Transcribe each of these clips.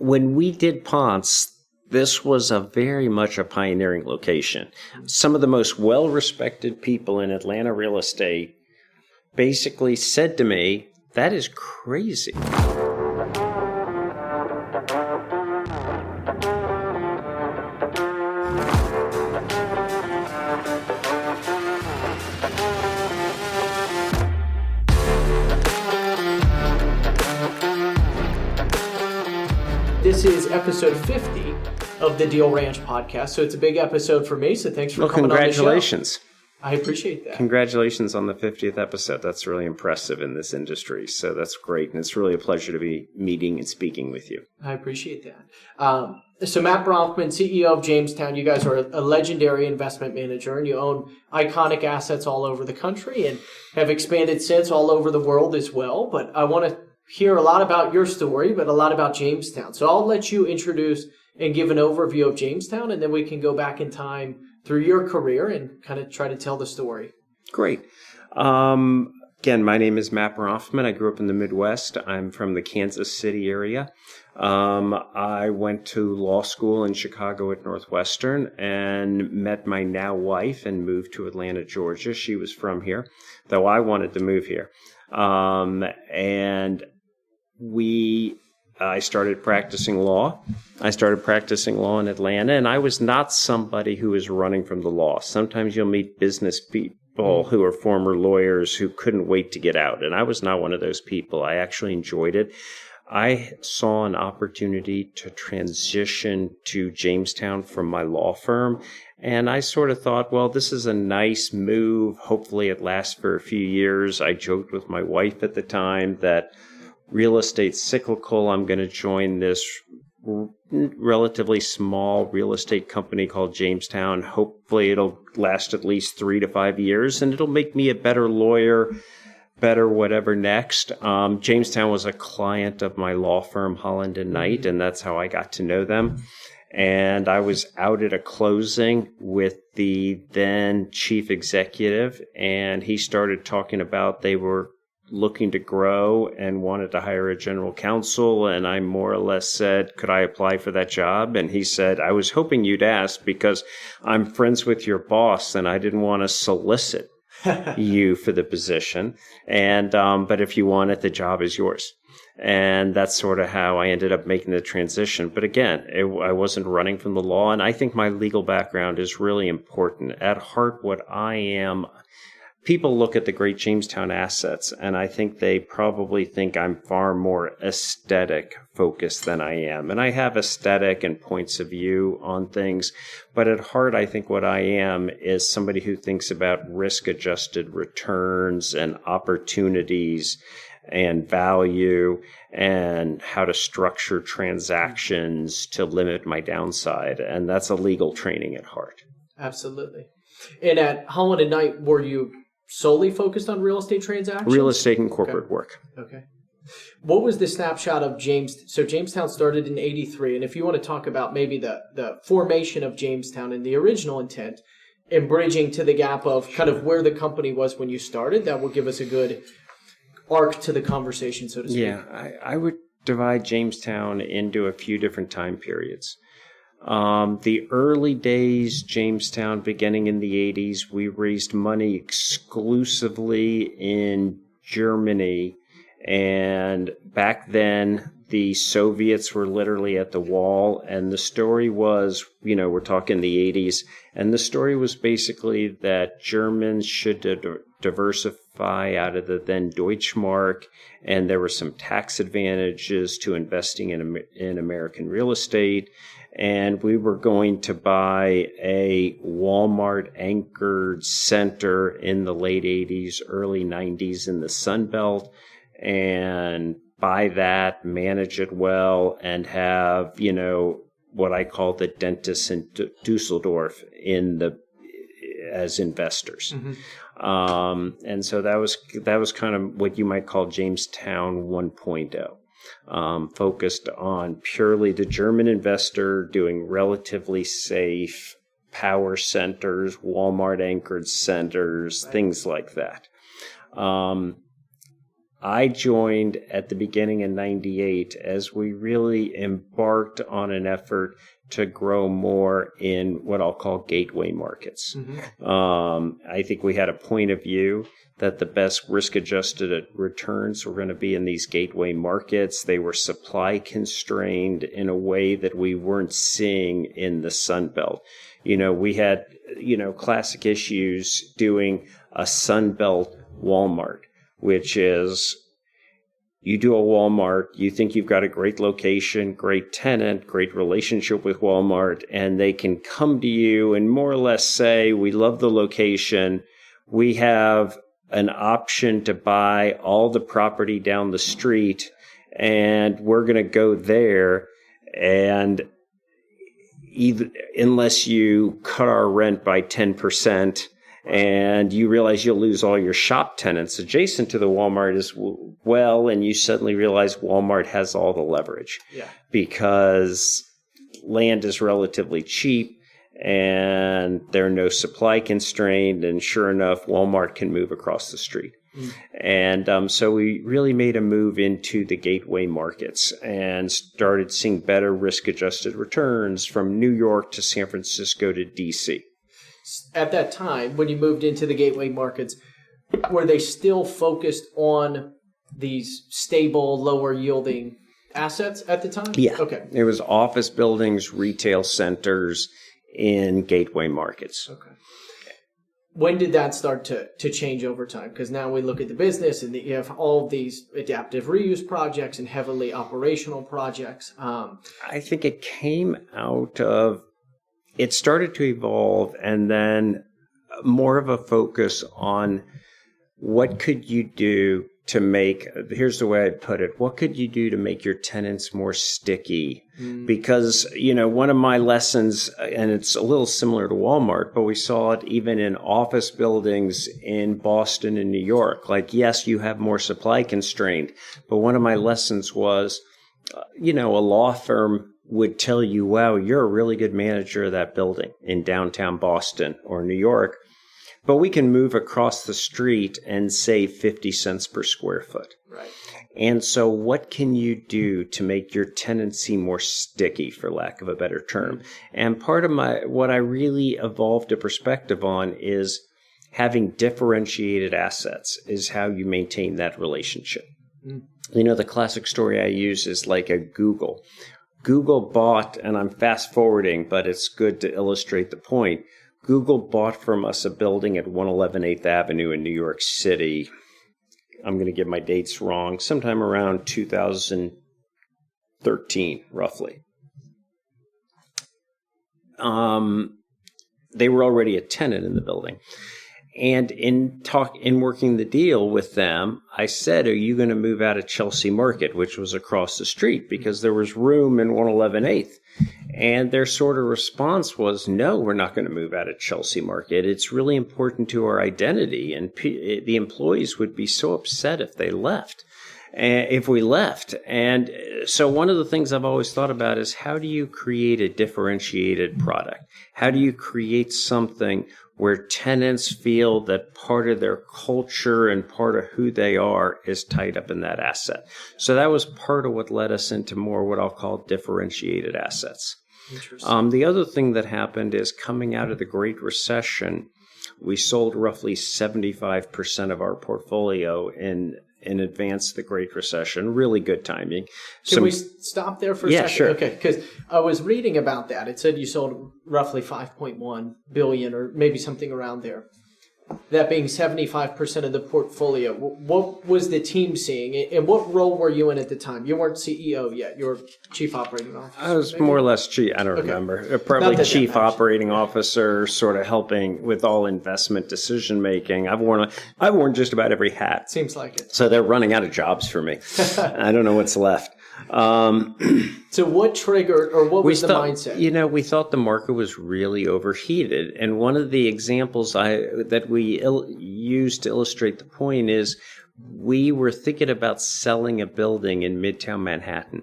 when we did Ponce, this was very much a pioneering location. Some of the most well-respected people in Atlanta real estate basically said to me, "That is crazy." This is episode 50 of the Deal Ranch podcast, so it's a big episode for me, so thanks for coming on the show. Congratulations. I appreciate that. Congratulations on the 50th episode. That's really impressive in this industry, so that's great, and it's really a pleasure to be meeting and speaking with you. I appreciate that. So Matt Bronfman, CEO of Jamestown, you guys are a legendary investment manager, and you own iconic assets all over the country and have expanded since all over the world as well, but I want to hear a lot about your story, but a lot about Jamestown. So I'll let you introduce and give an overview of Jamestown, and then we can go back in time through your career and kind of try to tell the story. Great. Again, my name is Matt Bronfman. I grew up in the Midwest. I'm from the Kansas City area. I went to law school in Chicago at Northwestern and met my now wife and moved to Atlanta, Georgia. She was from here, though I wanted to move here. I started practicing law. I started practicing law in Atlanta, and I was not somebody who was running from the law. Sometimes you'll meet business people who are former lawyers who couldn't wait to get out, and I was not one of those people. I actually enjoyed it. I saw an opportunity to transition to Jamestown from my law firm, and I sort of thought, well, this is a nice move. Hopefully it lasts for a few years. I joked with my wife at the time that real estate's cyclical. I'm going to join this relatively small real estate company called Jamestown. Hopefully it'll last at least 3 to 5 years, and it'll make me a better lawyer, better whatever next. Jamestown was a client of my law firm, Holland & Knight, and that's how I got to know them. And I was out at a closing with the then chief executive, and he started talking about they were looking to grow and wanted to hire a general counsel. And I more or less said, could I apply for that job? And he said, I was hoping you'd ask because I'm friends with your boss and I didn't want to solicit you for the position. And, but if you want it, the job is yours. And that's sort of how I ended up making the transition. But again, I wasn't running from the law. And I think my legal background is really important. At heart, what I am, people look at the great Jamestown assets, and I think they probably think I'm far more aesthetic focused than I am. And I have aesthetic and points of view on things, but at heart, I think what I am is somebody who thinks about risk-adjusted returns and opportunities and value and how to structure transactions to limit my downside. And that's a legal training at heart. Absolutely. And at Holland & Knight, were you solely focused on real estate transactions? Real estate and corporate work. Okay. What was the snapshot of So Jamestown started in 83, and if you want to talk about maybe the formation of Jamestown and the original intent and bridging to the gap of kind of where the company was when you started, that will give us a good arc to the conversation, so to speak. Yeah, I would divide Jamestown into a few different time periods. The early days, Jamestown, beginning in the 80s, we raised money exclusively in Germany. And back then, the Soviets were literally at the wall. And the story was, we're talking the 80s. And the story was basically that Germans should diversify out of the then Deutschmark. And there were some tax advantages to investing in American real estate. And we were going to buy a Walmart-anchored center in the late 80s, early 90s in the Sun Belt, and buy that, manage it well, and have, what I call the dentists in Dusseldorf as investors. Mm-hmm. And so that was kind of what you might call Jamestown 1.0. Focused on purely the German investor, doing relatively safe power centers, Walmart-anchored centers, things like that. I joined at the beginning in 98 as we really embarked on an effort to grow more in what I'll call gateway markets. I think we had a point of view that the best risk-adjusted returns were going to be in these gateway markets. They were supply constrained in a way that we weren't seeing in the Sun Belt. We had, classic issues doing a Sun Belt Walmart, which is you do a Walmart, you think you've got a great location, great tenant, great relationship with Walmart, and they can come to you and more or less say, we love the location. We have an option to buy all the property down the street, and we're going to go there. And unless you cut our rent by 10%, and you realize you'll lose all your shop tenants adjacent to the Walmart as well, and you suddenly realize Walmart has all the leverage because land is relatively cheap and there are no supply constrained, and sure enough, Walmart can move across the street. And so we really made a move into the gateway markets and started seeing better risk-adjusted returns from New York to San Francisco to D.C. At that time, when you moved into the gateway markets, were they still focused on these stable, lower-yielding assets at the time? Yeah. Okay. It was office buildings, retail centers in gateway markets. Okay. When did that start to change over time? Because now we look at the business and you have all of these adaptive reuse projects and heavily operational projects. I think it came out of, it started to evolve, and then more of a focus on what could you do to make, here's the way I'd put it, what could you do to make your tenants more sticky? Because, one of my lessons, and it's a little similar to Walmart, but we saw it even in office buildings in Boston and New York. Like, yes, you have more supply constrained, but one of my lessons was, a law firm would tell you, wow, you're a really good manager of that building in downtown Boston or New York, but we can move across the street and save 50 cents per square foot. Right. And so what can you do to make your tenancy more sticky, for lack of a better term? And part of what I really evolved a perspective on is having differentiated assets is how you maintain that relationship. The classic story I use is like a Google. Google bought, and I'm fast forwarding, but it's good to illustrate the point. Google bought from us a building at 111 8th Avenue in New York City. I'm going to get my dates wrong. Sometime around 2013, roughly. They were already a tenant in the building. And in working the deal with them, I said, are you going to move out of Chelsea Market, which was across the street, because there was room in 111 8th. And their sort of response was, no, we're not going to move out of Chelsea Market. It's really important to our identity. And the employees would be so upset if we left. And so one of the things I've always thought about is, how do you create a differentiated product? How do you create something where tenants feel that part of their culture and part of who they are is tied up in that asset? So that was part of what led us into more what I'll call differentiated assets. Interesting. The other thing that happened is, coming out of the Great Recession, we sold roughly 75% of our portfolio in advance of the Great Recession. Really good timing. Can we stop there for a second? Sure. Okay, because I was reading about that. It said you sold roughly $5.1 billion, or maybe something around there. That being 75% of the portfolio. What was the team seeing, and what role were you in at the time? You weren't CEO yet. You were Chief Operating Officer. I was more or less chief. I don't remember. Probably Chief Operating Officer, sort of helping with all investment decision making. I've worn just about every hat. Seems like it. So they're running out of jobs for me. I don't know what's left. So what triggered, or what was the mindset? We thought the market was really overheated. And one of the examples that we used to illustrate the point is, we were thinking about selling a building in Midtown Manhattan.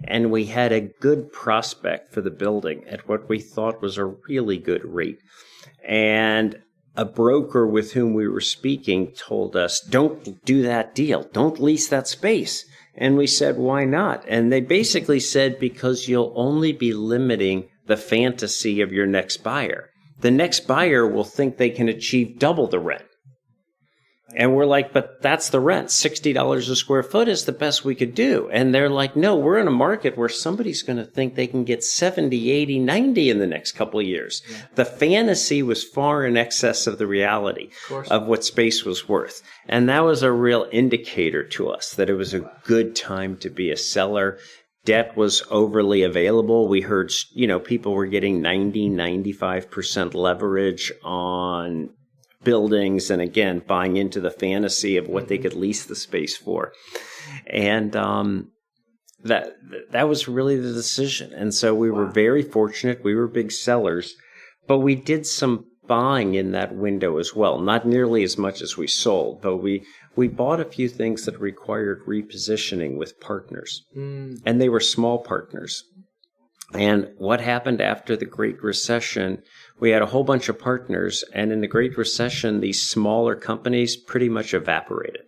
And we had a good prospect for the building at what we thought was a really good rate. And a broker with whom we were speaking told us, don't do that deal. Don't lease that space. And we said, why not? And they basically said, because you'll only be limiting the fantasy of your next buyer. The next buyer will think they can achieve double the rent. And we're like, but that's the rent. $60 a square foot is the best we could do. And they're like, no, we're in a market where somebody's going to think they can get 70, 80, 90 in the next couple of years. Yeah. The fantasy was far in excess of the reality of what space was worth. And that was a real indicator to us that it was a good time to be a seller. Debt was overly available. We heard, people were getting 90, 95% leverage on buildings, and again, buying into the fantasy of what they could lease the space for. And that was really the decision. And so we were very fortunate. We were big sellers, but we did some buying in that window as well. Not nearly as much as we sold, but we bought a few things that required repositioning with partners. And they were small partners. And what happened after the Great Recession, we had a whole bunch of partners, and in the Great Recession, these smaller companies pretty much evaporated.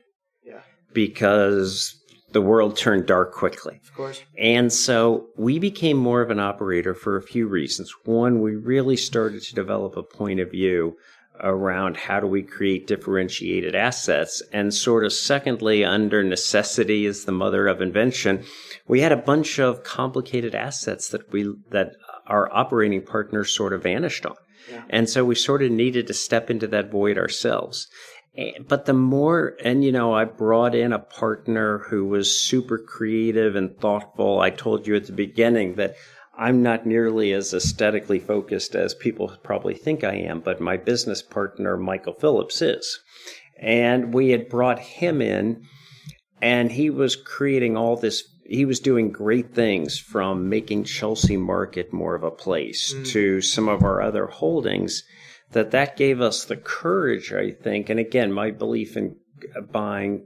Yeah. Because the world turned dark quickly. Of course. And so we became more of an operator for a few reasons. One, we really started to develop a point of view around how do we create differentiated assets. And sort of secondly, under necessity is the mother of invention, we had a bunch of complicated assets that our operating partners sort of vanished on. Yeah. And so we sort of needed to step into that void ourselves. But the more, I brought in a partner who was super creative and thoughtful. I told you at the beginning that I'm not nearly as aesthetically focused as people probably think I am, but my business partner, Michael Phillips, is. And we had brought him in, and he was creating all this. He was doing great things, from making Chelsea Market more of a place to some of our other holdings. That gave us the courage, I think. And again, my belief in buying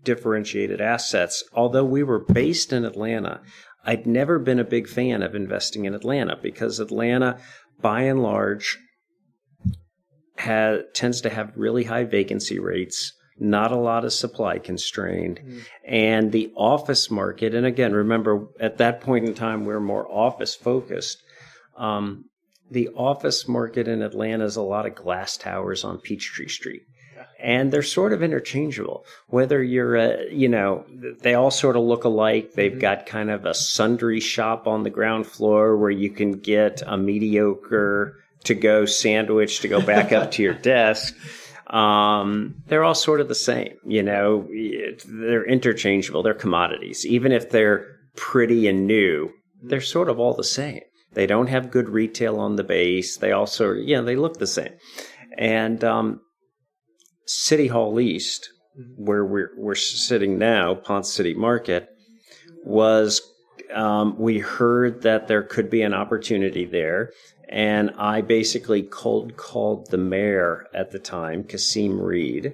differentiated assets, although we were based in Atlanta, I'd never been a big fan of investing in Atlanta because Atlanta, by and large, tends to have really high vacancy rates, not a lot of supply constrained, and the office market. And again, remember, at that point in time, we're more office focused. The office market in Atlanta is a lot of glass towers on Peachtree Street. And they're sort of interchangeable. Whether you're, they all sort of look alike. They've got kind of a sundry shop on the ground floor where you can get a mediocre to-go sandwich to go back up to your desk. They're all sort of the same. They're interchangeable. They're commodities. Even if they're pretty and new, they're sort of all the same. They don't have good retail on the base. They also, they look the same. And City Hall East, where we're sitting now, Ponce City Market, was we heard that there could be an opportunity there, and I basically cold called the mayor at the time, Kasim Reed,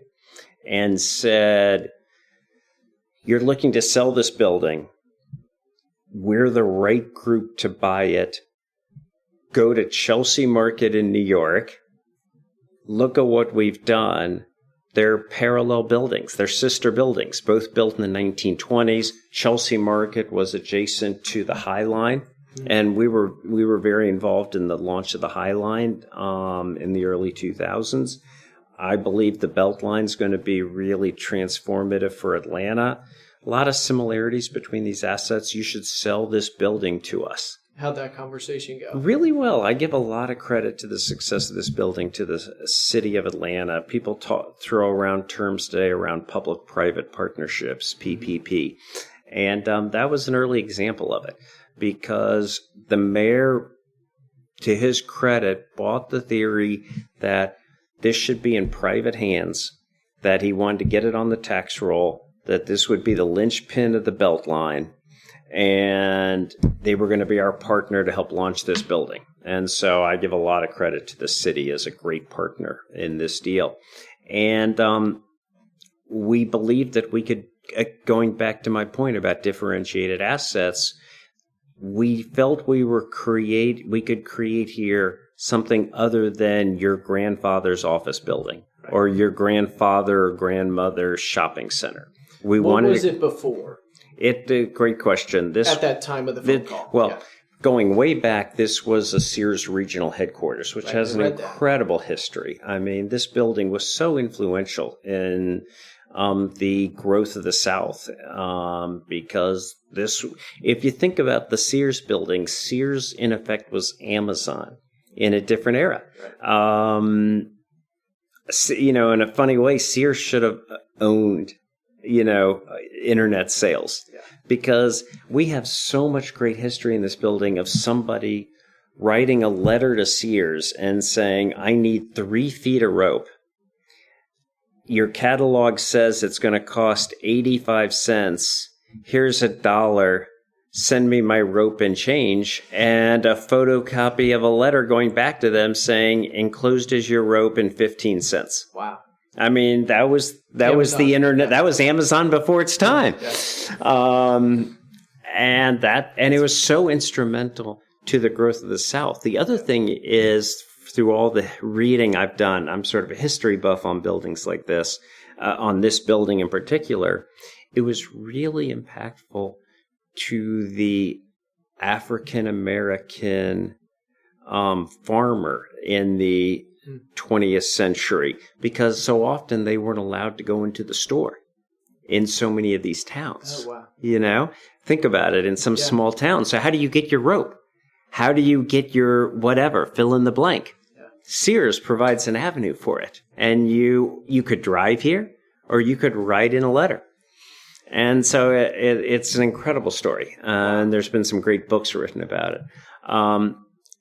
and said, "You're looking to sell this building. We're the right group to buy it. Go to Chelsea Market in New York. Look at what we've done. They're parallel buildings. They're sister buildings, both built in the 1920s. Chelsea Market was adjacent to the High Line, and we were very involved in the launch of the High Line in the early 2000s. I believe the Beltline is going to be really transformative for Atlanta. A lot of similarities between these assets. You should sell this building to us." How'd that conversation go? Really well. I give a lot of credit to the success of this building to the city of Atlanta. People throw around terms today around public-private partnerships, PPP. And that was an early example of it, because the mayor, to his credit, bought the theory that this should be in private hands, that he wanted to get it on the tax roll, that this would be the linchpin of the Beltline, and they were going to be our partner to help launch this building. And so I give a lot of credit to the city as a great partner in this deal. And we believed that we could, going back to my point about differentiated assets, we felt we could create here something other than your grandfather's office building or your grandfather or grandmother's shopping center. What was it before? Great question. At that time of the phone call. Well, going way back, this was a Sears regional headquarters, which has an incredible history. I mean, this building was so influential in the growth of the South because if you think about the Sears building, Sears in effect was Amazon in a different era. In a funny way, Sears should have owned internet sales because we have so much great history in this building of somebody writing a letter to Sears and saying, I need 3 feet of rope. Your catalog says it's going to cost 85 cents. Here's $1. Send me my rope and change, and a photocopy of a letter going back to them saying, enclosed is your rope and 15 cents. Wow. I mean, that was the internet. That was Amazon before its time. And it was so instrumental to the growth of the South. The other thing is, through all the reading I've done, I'm sort of a history buff on buildings like this, on this building in particular. It was really impactful to the African American farmer in the 20th century, because so often they weren't allowed to go into the store in so many of these towns. Oh, wow. Think about it in some small towns. So how do you get your rope? How do you get your whatever? Fill in the blank. Yeah. Sears provides an avenue for it. And you could drive here or you could write in a letter. And so it's an incredible story. And there's been some great books written about it.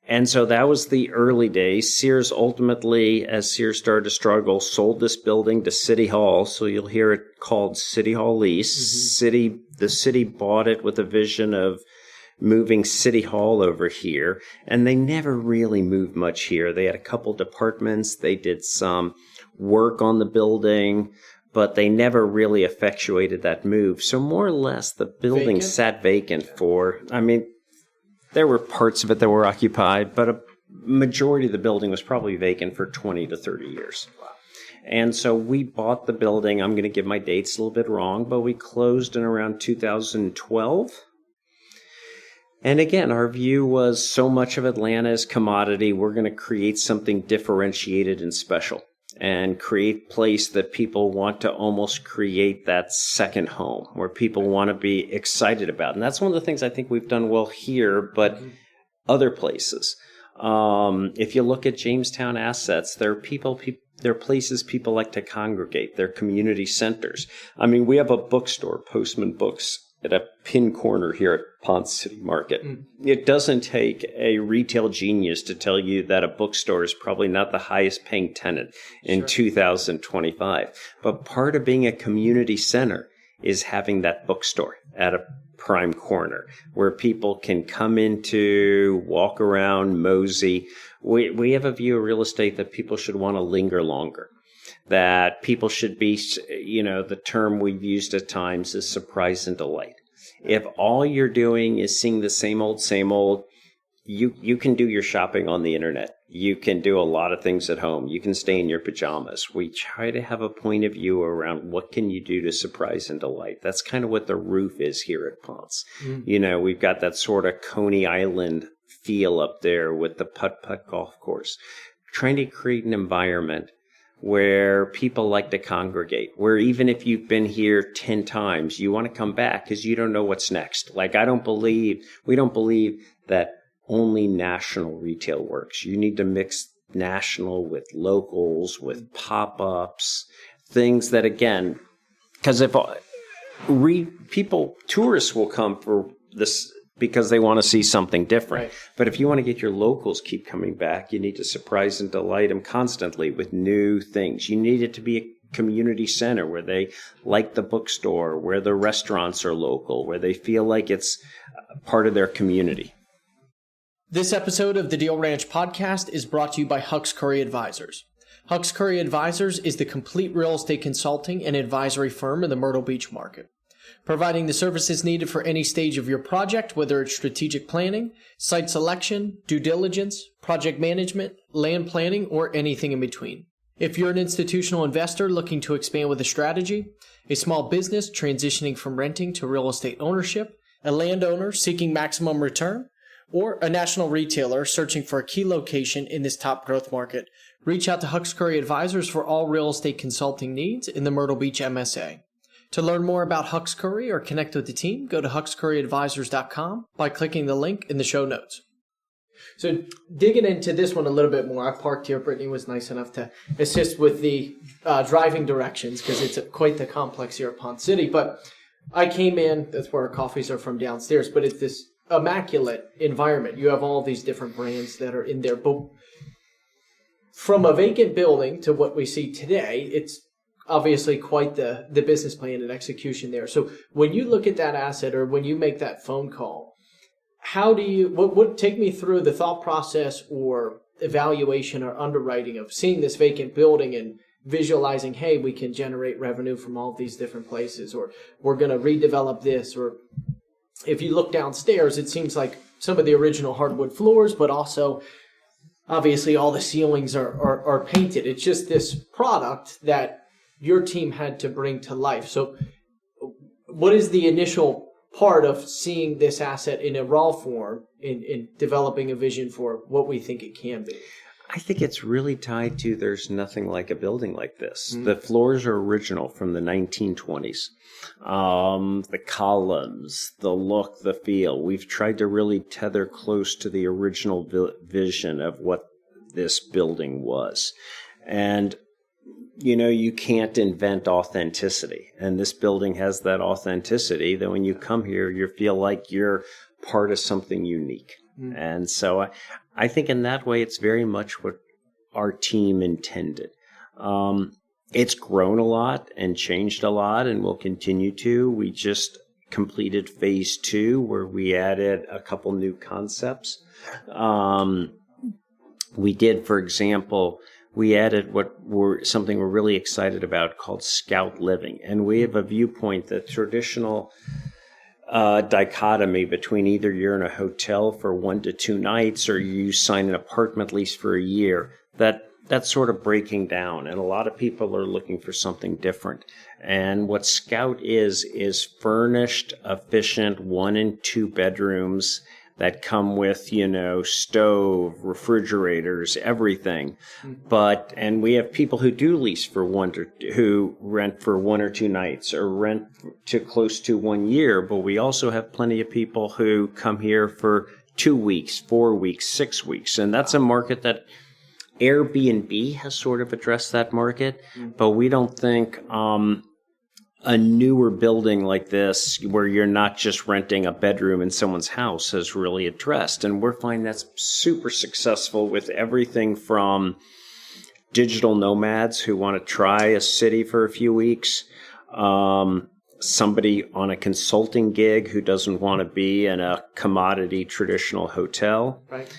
And so that was the early days. Sears ultimately, as Sears started to struggle, sold this building to City Hall. So you'll hear it called City Hall lease. Mm-hmm. The city bought it with a vision of moving City Hall over here. And they never really moved much here. They had a couple departments. They did some work on the building, but they never really effectuated that move. So more or less, the building sat vacant there were parts of it that were occupied, but a majority of the building was probably vacant for 20 to 30 years. Wow. And so we bought the building. I'm going to give my dates a little bit wrong, but we closed in around 2012. And again, our view was so much of Atlanta is commodity. We're going to create something differentiated and special and create a place that people want to almost create that second home where people want to be excited about. And that's one of the things I think we've done well here, but other places. If you look at Jamestown assets, there are places people like to congregate. They're community centers. I mean, we have a bookstore, Postman Books, at a pin corner here at Ponce City Market. It doesn't take a retail genius to tell you that a bookstore is probably not the highest paying tenant in 2025. But part of being a community center is having that bookstore at a prime corner where people can come into, walk around, mosey. We have a view of real estate that people should want to linger longer. That people should be, the term we've used at times is surprise and delight. If all you're doing is seeing the same old, you can do your shopping on the internet. You can do a lot of things at home. You can stay in your pajamas. We try to have a point of view around what can you do to surprise and delight. That's kind of what the roof is here at Ponce. We've got that sort of Coney Island feel up there with the putt-putt golf course. Trying to create an environment where people like to congregate, where even if you've been here 10 times, you want to come back because you don't know what's next. Like, we don't believe that only national retail works. You need to mix national with locals, with pop-ups, things that, again, because if tourists will come for this because they want to see something different. Right. But if you want to get your locals keep coming back, you need to surprise and delight them constantly with new things. You need it to be a community center where they like the bookstore, where the restaurants are local, where they feel like it's part of their community. This episode of the Deal Ranch podcast is brought to you by Huck's Curry Advisors. Huck's Curry Advisors is the complete real estate consulting and advisory firm in the Myrtle Beach market. providing the services needed for any stage of your project, whether it's strategic planning, site selection, due diligence, project management, land planning, or anything in between. If you're an institutional investor looking to expand with a strategy, a small business transitioning from renting to real estate ownership, a landowner seeking maximum return, or a national retailer searching for a key location in this top growth market, reach out to Hux Curry Advisors for all real estate consulting needs in the Myrtle Beach MSA. To learn more about Hux Curry or connect with the team, go to huxcurryadvisors.com by clicking the link in the show notes. So digging into this one a little bit more, I parked here. Brittany was nice enough to assist with the driving directions because it's quite the complex here at Ponce City. But I came in, that's where our coffees are from downstairs, but it's this immaculate environment. You have all these different brands that are in there. But from a vacant building to what we see today, it's obviously quite the business plan and execution there. So when you look at that asset or when you make that phone call, how do you, what take me through the thought process or evaluation or underwriting of seeing this vacant building and visualizing, hey, we can generate revenue from all these different places, or we're going to redevelop this, or if you look downstairs, it seems like some of the original hardwood floors, but also obviously all the ceilings are painted. It's just this product that your team had to bring to life. So what is the initial part of seeing this asset in a raw form in developing a vision for what we think it can be? I think it's really tied to there's nothing like a building like this. Mm. The floors are original from the 1920s. The columns, the look, the feel. We've tried to really tether close to the original vision of what this building was. And you can't invent authenticity. And this building has that authenticity that when you come here, you feel like you're part of something unique. Mm. And so I think in that way, it's very much what our team intended. It's grown a lot and changed a lot and will continue to. We just completed phase 2 where we added a couple new concepts. We did, for example, we added something we're really excited about called Scout Living. And we have a viewpoint that traditional dichotomy between either you're in a hotel for 1 to 2 nights or you sign an apartment lease for a year, that's sort of breaking down. And a lot of people are looking for something different. And what Scout is furnished, efficient 1 and 2 bedrooms that come with, stove, refrigerators, everything. And we have people who do lease who rent for 1 or 2 nights or rent to close to 1 year. But we also have plenty of people who come here for 2 weeks, 4 weeks, 6 weeks. And that's a market that Airbnb has sort of addressed that market. But we don't think a newer building like this where you're not just renting a bedroom in someone's house has really addressed. And we're finding that's super successful with everything from digital nomads who want to try a city for a few weeks, somebody on a consulting gig who doesn't want to be in a commodity traditional hotel. Right.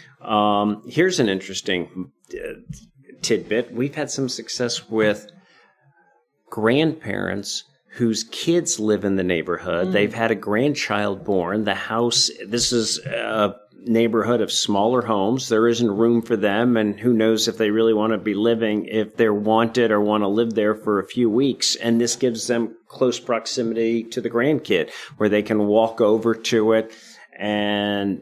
Here's an interesting tidbit. We've had some success with grandparents whose kids live in the neighborhood. They've had a grandchild born. The house, this is a neighborhood of smaller homes. There isn't room for them, and who knows if they really want to be living, if they're wanted or want to live there for a few weeks. And this gives them close proximity to the grandkid where they can walk over to it and,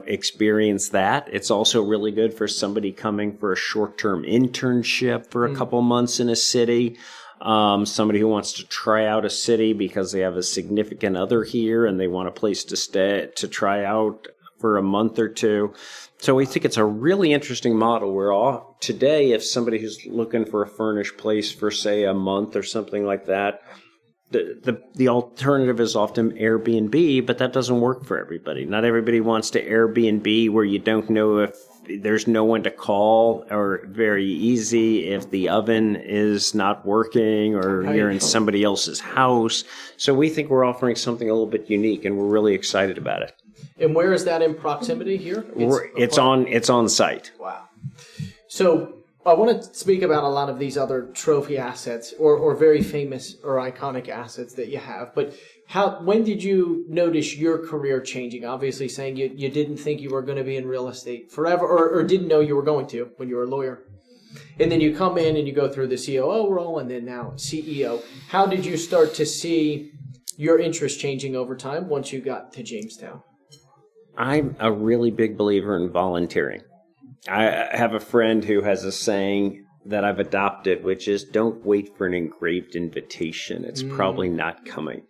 experience that. It's also really good for somebody coming for a short-term internship for a couple months in a city. Somebody who wants to try out a city because they have a significant other here and they want a place to stay, to try out for a month or 2. So we think it's a really interesting model where today, if somebody who's looking for a furnished place for, say, a month or something like that, the alternative is often Airbnb, but that doesn't work for everybody. Not everybody wants to Airbnb where you don't know if there's no one to call, or very easy if the oven is not working or you're in somebody else's house. So we think we're offering something a little bit unique, and we're really excited about it. And where is that in proximity here? It's on site. Wow. So I want to speak about a lot of these other trophy assets or very famous or iconic assets that you have, but When did you notice your career changing? Obviously saying you didn't think you were going to be in real estate forever or didn't know you were going to when you were a lawyer. And then you come in and you go through the COO role and then now CEO. How did you start to see your interest changing over time once you got to Jamestown? I'm a really big believer in volunteering. I have a friend who has a saying that I've adopted, which is don't wait for an engraved invitation. It's probably not coming.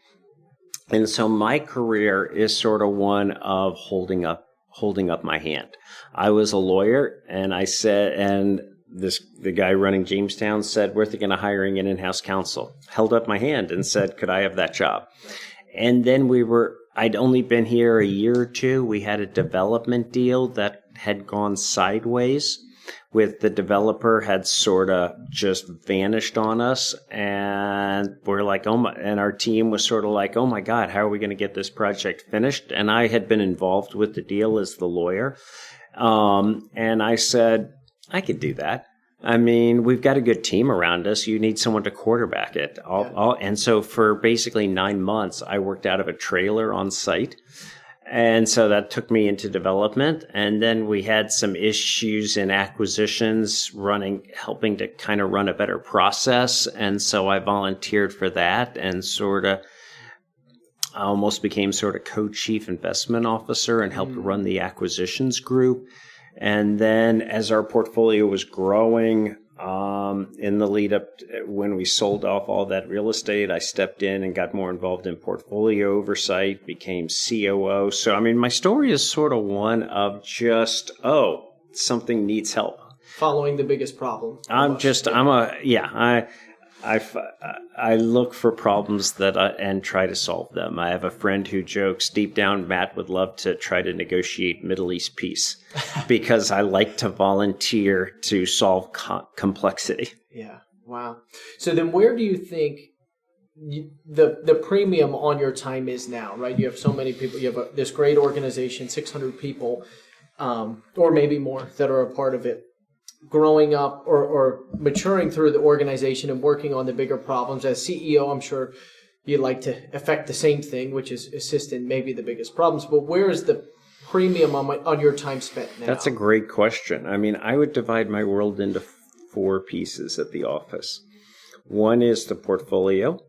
And so my career is sort of one of holding up my hand. I was a lawyer, and I said, and the guy running Jamestown said, we're thinking of hiring an in-house counsel. Held up my hand and said, could I have that job? And then I'd only been here a year or two. We had a development deal that had gone sideways, with the developer had sort of just vanished on us. And we're like, and our team was sort of like, oh my God, how are we going to get this project finished? And I had been involved with the deal as the lawyer. And I said, I could do that. I mean, we've got a good team around us. You need someone to quarterback it. And so for basically 9 months, I worked out of a trailer on site. And so that took me into development. And then we had some issues in acquisitions, helping to kind of run a better process. And so I volunteered for that and I almost became sort of co-chief investment officer and helped run the acquisitions group. And then as our portfolio was growing, in the lead up when we sold off all that real estate, I stepped in and got more involved in portfolio oversight, became COO. So, I mean, my story is sort of one of just, something needs help. Following the biggest problem. I look for problems and try to solve them. I have a friend who jokes, deep down, Matt would love to try to negotiate Middle East peace because I like to volunteer to solve complexity. Yeah. Wow. So then where do you think the premium on your time is now, right? You have so many people. You have this great organization, 600 people, or maybe more that are a part of it. Growing up or maturing through the organization and working on the bigger problems. As CEO, I'm sure you'd like to affect the same thing, which is assist in maybe the biggest problems. But where is the premium on your time spent now? That's a great question. I mean, I would divide my world into 4 pieces at the office. 1 is the portfolio.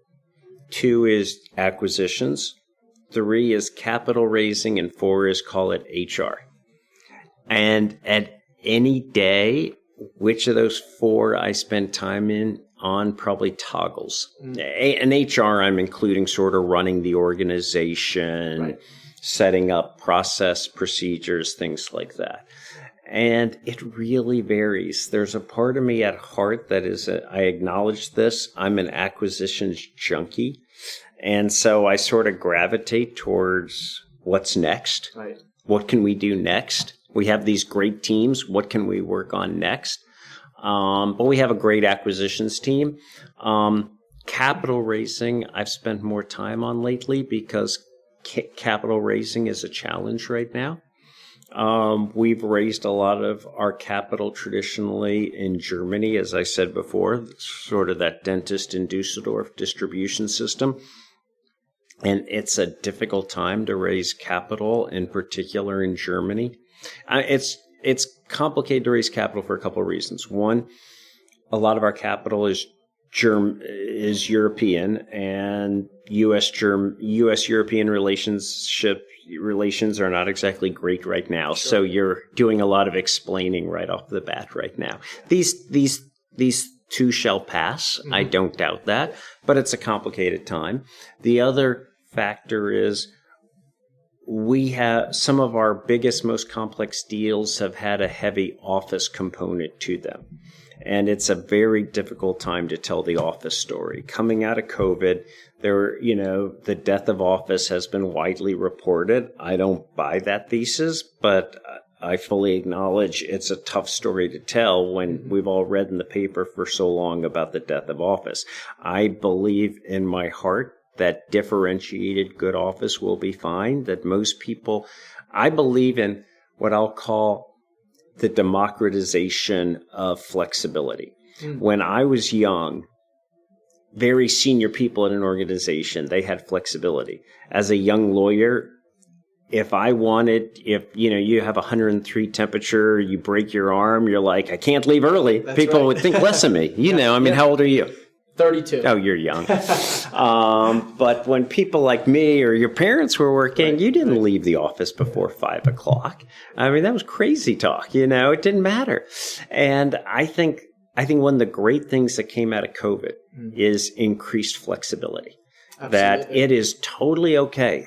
2 is acquisitions. 3 is capital raising. And 4 is, call it HR. And at any day, which of those 4 I spend time on probably toggles. In HR, I'm including sort of running the organization, right, setting up process, procedures, things like that. And it really varies. There's a part of me at heart that is, I acknowledge this, I'm an acquisitions junkie. And so I sort of gravitate towards what's next. Right. What can we do next? We have these great teams. What can we work on next? But we have a great acquisitions team. Capital raising, I've spent more time on lately because capital raising is a challenge right now. We've raised a lot of our capital traditionally in Germany, as I said before, sort of that dentist in Dusseldorf distribution system. And it's a difficult time to raise capital, in particular in Germany. It's complicated to raise capital for a couple of reasons. 1, a lot of our capital is European, and U.S.-European relations are not exactly great right now. Sure. So you're doing a lot of explaining right off the bat right now. These too shall pass. Mm-hmm. I don't doubt that, but it's a complicated time. The other factor is we have some of our biggest, most complex deals have had a heavy office component to them. And it's a very difficult time to tell the office story. Coming out of COVID, the death of office has been widely reported. I don't buy that thesis, but I fully acknowledge it's a tough story to tell when we've all read in the paper for so long about the death of office. I believe in my heart that differentiated good office will be fine, that most people, I believe in what I'll call the democratization of flexibility. Mm. When I was young, very senior people in an organization, they had flexibility. As a young lawyer, if you have 103 temperature, you break your arm, you're like, I can't leave early. That's people right. would think less of me. How old are you? 32. Oh, you're young. But when people like me or your parents were working, you didn't leave the office before 5 o'clock. I mean, that was crazy talk. It didn't matter. And I think one of the great things that came out of COVID is increased flexibility. Absolutely. That it is totally okay.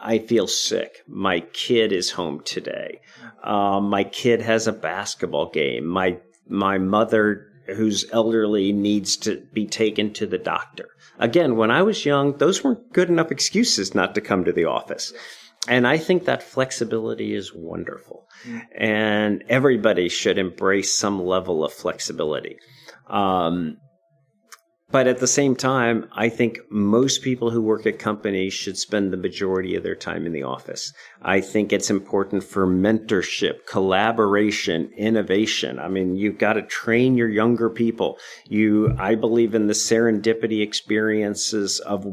I feel sick. My kid is home today. My kid has a basketball game. My mother, who's elderly, needs to be taken to the doctor. Again, when I was young, those weren't good enough excuses not to come to the office. And I think that flexibility is wonderful. And everybody should embrace some level of flexibility. But at the same time, I think most people who work at companies should spend the majority of their time in the office. I think it's important for mentorship, collaboration, innovation. I mean, you've got to train your younger people. I believe in the serendipity experiences of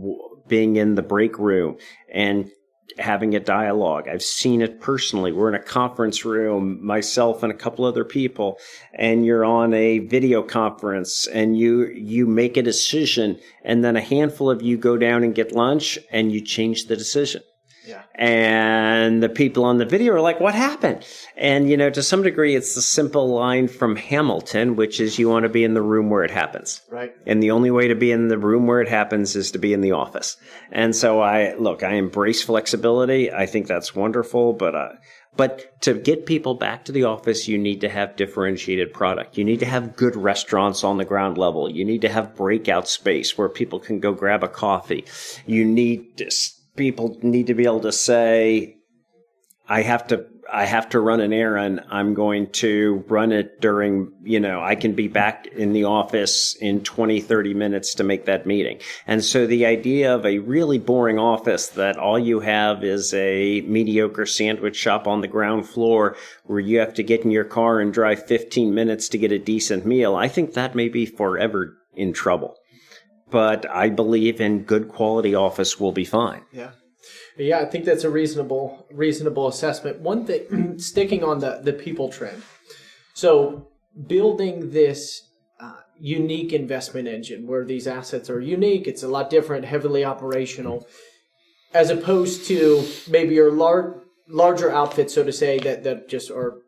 being in the break room and having a dialogue. I've seen it personally. We're in a conference room, myself and a couple other people, and you're on a video conference and you make a decision, and then a handful of you go down and get lunch and you change the decision. Yeah. And the people on the video are like, what happened? And, to some degree, it's the simple line from Hamilton, which is you want to be in the room where it happens. Right. And the only way to be in the room where it happens is to be in the office. And so I embrace flexibility. I think that's wonderful. But to get people back to the office, you need to have differentiated product. You need to have good restaurants on the ground level. You need to have breakout space where people can go grab a coffee. People need to be able to say, I have to run an errand. I'm going to run it during, I can be back in the office in 20, 30 minutes to make that meeting. And so the idea of a really boring office that all you have is a mediocre sandwich shop on the ground floor where you have to get in your car and drive 15 minutes to get a decent meal, I think that may be forever in trouble. But I believe in good quality office will be fine. Yeah. Yeah, I think that's a reasonable assessment. One thing, sticking on the people trend. So building this unique investment engine where these assets are unique, it's a lot different, heavily operational, as opposed to maybe your larger outfits, so to say, that just are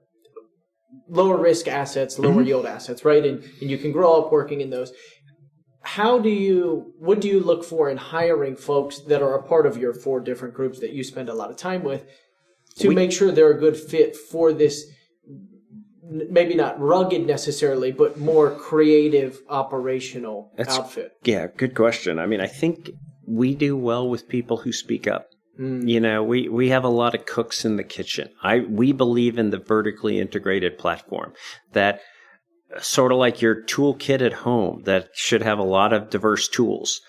lower risk assets, lower yield assets, right? And you can grow up working in those. What do you look for in hiring folks that are a part of your 4 different groups that you spend a lot of time with to make sure they're a good fit for this, maybe not rugged necessarily, but more creative operational outfit? Yeah, good question. I mean, I think we do well with people who speak up. We have a lot of cooks in the kitchen. We believe in the vertically integrated platform that sort of like your toolkit at home that should have a lot of diverse tools.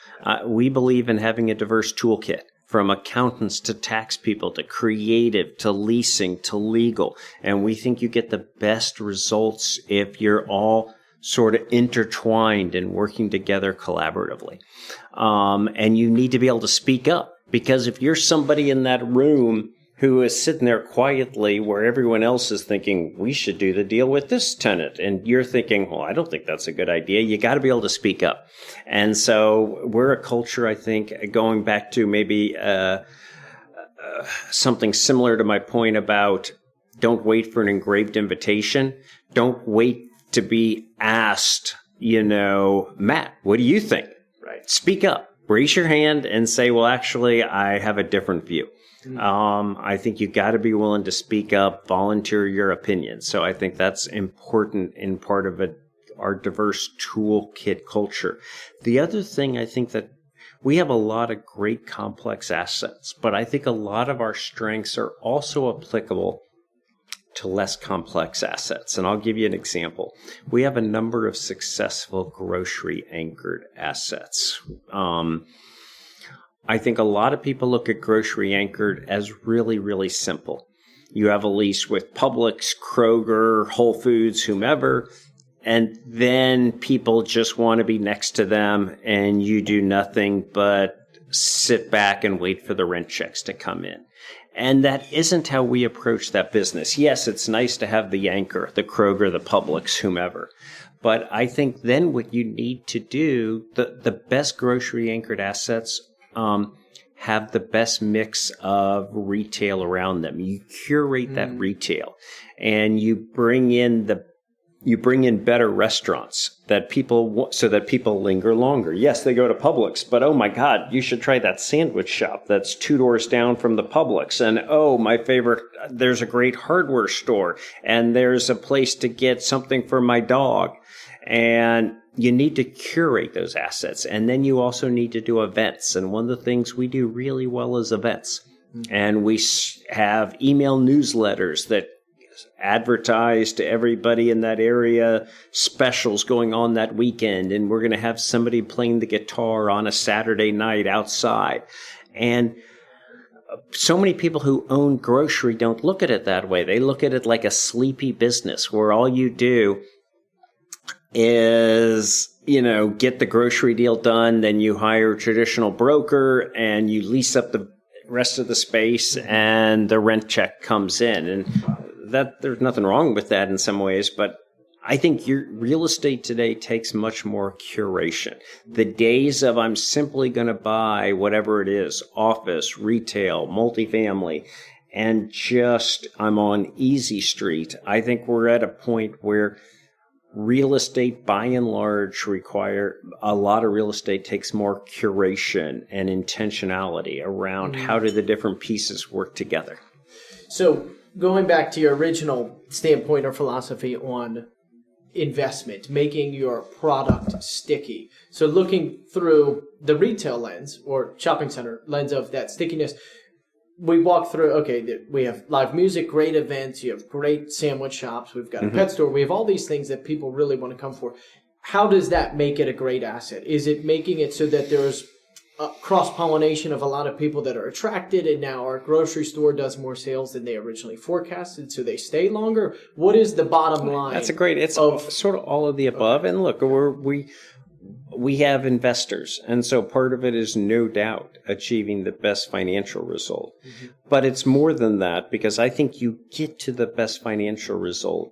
We believe in having a diverse toolkit, from accountants to tax people to creative to leasing to legal. And we think you get the best results if you're all sort of intertwined and working together collaboratively. And you need to be able to speak up, because if you're somebody in that room who is sitting there quietly where everyone else is thinking, we should do the deal with this tenant, and you're thinking, well, I don't think that's a good idea. You got to be able to speak up. And so we're a culture, I think, going back to maybe something similar to my point about don't wait for an engraved invitation. Don't wait to be asked, Matt, what do you think? Right. Speak up. Raise your hand and say, well, actually, I have a different view. I think you got to be willing to speak up, volunteer your opinion. So I think that's important in part of our diverse toolkit culture. The other thing, I think that we have a lot of great complex assets, but I think a lot of our strengths are also applicable to less complex assets. And I'll give you an example. We have a number of successful grocery anchored assets. I think a lot of people look at grocery anchored as really, really simple. You have a lease with Publix, Kroger, Whole Foods, whomever. then people just want to be next to them, and you do nothing but sit back and wait for the rent checks to come in. And that isn't how we approach that business. Yes, it's nice to have the anchor, the Kroger, the Publix, whomever. But I think then what you need to do, the best grocery anchored assets have the best mix of retail around them. You curate that retail, and you bring in better restaurants so that people linger longer. Yes, they go to Publix, but oh my God, you should try that sandwich shop that's 2 doors down from the Publix. And oh, my favorite, there's a great hardware store, and there's a place to get something for my dog. And you need to curate those assets. And then you also need to do events. And one of the things we do really well is events. And we have email newsletters that advertise to everybody in that area specials going on that weekend. And we're going to have somebody playing the guitar on a Saturday night outside. And so many people who own grocery don't look at it that way. They look at it like a sleepy business where all you do is, get the grocery deal done, then you hire a traditional broker and you lease up the rest of the space and the rent check comes in. And that there's nothing wrong with that in some ways, but I think your real estate today takes much more curation. The days of I'm simply going to buy whatever it is, office, retail, multifamily, and just I'm on easy street. I think we're at a point where real estate, by and large, a lot of real estate takes more curation and intentionality around how do the different pieces work together. So going back to your original standpoint or philosophy on investment, making your product sticky. So looking through the retail lens or shopping center lens of that stickiness, we walk through, we have live music, great events, you have great sandwich shops, we've got a pet store, we have all these things that people really want to come for. How does that make it a great asset? Is it making it so that there's cross-pollination of a lot of people that are attracted, and now our grocery store does more sales than they originally forecasted, so they stay longer? What is the bottom line? That's it's sort of all of the above. Okay. And look, we have investors, and so part of it is no doubt achieving the best financial result. Mm-hmm. But it's more than that, because I think you get to the best financial result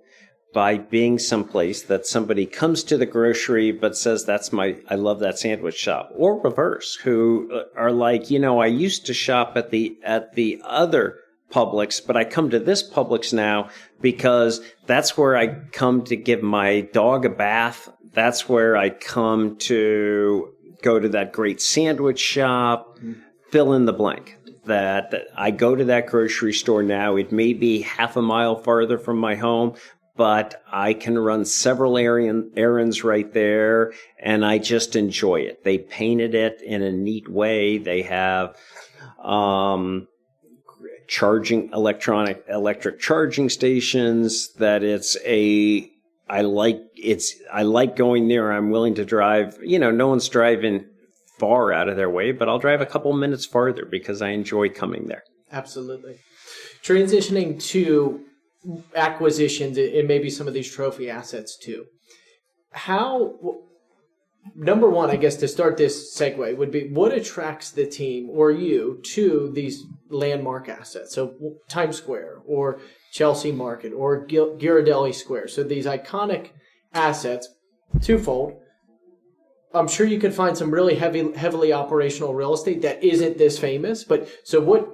by being someplace that somebody comes to the grocery but says, I love that sandwich shop, or reverse, who are like, I used to shop at the other Publix, but I come to this Publix now because that's where I come to give my dog a bath. That's where I come to go to that great sandwich shop, fill in the blank. That I go to that grocery store now. It may be half a mile farther from my home, but I can run several errands right there, and I just enjoy it. They painted it in a neat way. They have electric charging stations. I like going there. I'm willing to drive. No one's driving far out of their way, but I'll drive a couple minutes farther because I enjoy coming there. Absolutely. Transitioning to acquisitions and maybe some of these trophy assets too. Number one, I guess, to start this segue would be, what attracts the team or you to these landmark assets? So Times Square or Chelsea Market or Ghirardelli Square. So these iconic assets, twofold. I'm sure you could find some really heavily operational real estate that isn't this famous, but so what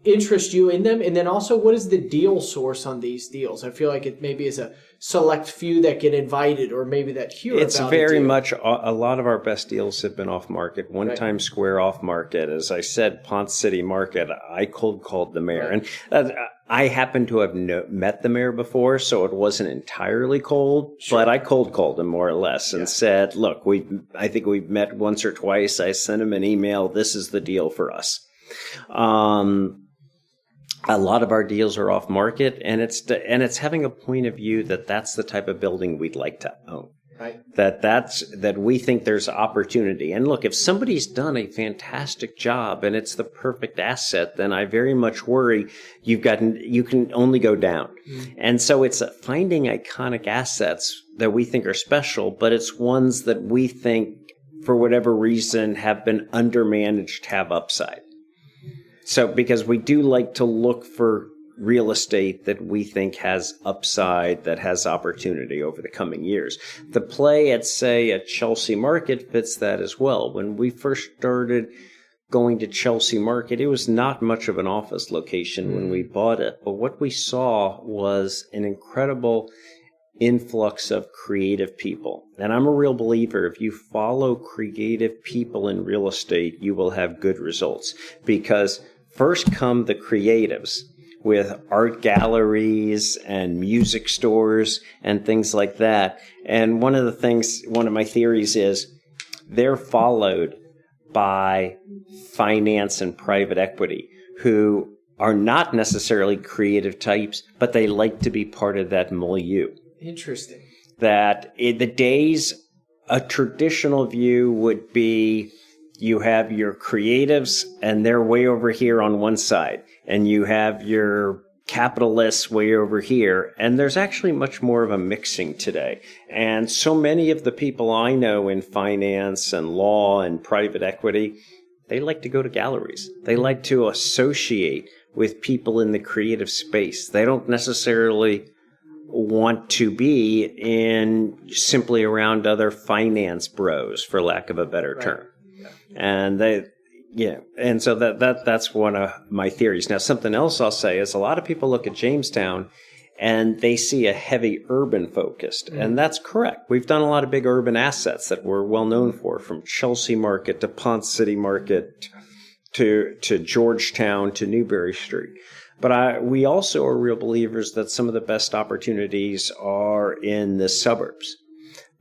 interest you in them? And then also, what is the deal source on these deals? I feel like it maybe is a select few that get invited, or maybe that hear it's about very it. Much a lot of our best deals have been off market. One Times Square off market. As I said, Ponce City Market, I cold called the mayor. Right. And I happen to have met the mayor before, so it wasn't entirely cold, but I cold called him more or less and said, look, I think we've met once or twice. I sent him an email. This is the deal for us. A lot of our deals are off market, and it's having a point of view that that's the type of building we'd like to own. Right. That we think there's opportunity. And look, if somebody's done a fantastic job and it's the perfect asset, then I very much worry you can only go down. And so it's finding iconic assets that we think are special, but it's ones that we think, for whatever reason, have been undermanaged, have upside. So because we do like to look for real estate that we think has upside, that has opportunity over the coming years. The play at, say, a Chelsea Market fits that as well. When we first started going to Chelsea Market, it was not much of an office location when we bought it. But what we saw was an incredible influx of creative people. And I'm a real believer, if you follow creative people in real estate, you will have good results. Because first come the creatives, with art galleries and music stores and things like that. And one of my theories is they're followed by finance and private equity, who are not necessarily creative types, but they like to be part of that milieu. Interesting. That in the days, a traditional view would be you have your creatives and they're way over here on one side, and you have your capitalists way over here. And there's actually much more of a mixing today. And so many of the people I know in finance and law and private equity, they like to go to galleries. They like to associate with people in the creative space. They don't necessarily want to be in simply around other finance bros, for lack of a better term. And and so that's one of my theories. Now, something else I'll say is a lot of people look at Jamestown and they see a heavy urban focused, and that's correct. We've done a lot of big urban assets that we're well known for, from Chelsea Market to Ponce City Market to Georgetown to Newberry Street. But we also are real believers that some of the best opportunities are in the suburbs.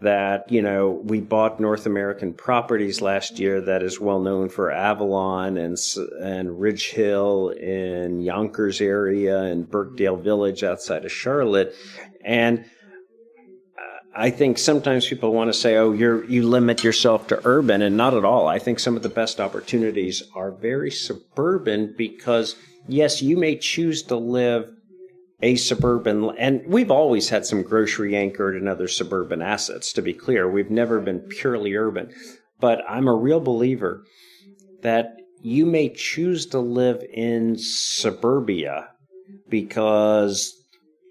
That, we bought North American Properties last year that is well known for Avalon and Ridge Hill in Yonkers area and Birkdale Village outside of Charlotte. And I think sometimes people want to say, you limit yourself to urban, and not at all. I think some of the best opportunities are very suburban because, yes, you may choose to live a suburban, and we've always had some grocery anchored and other suburban assets, to be clear. We've never been purely urban. But I'm a real believer that you may choose to live in suburbia because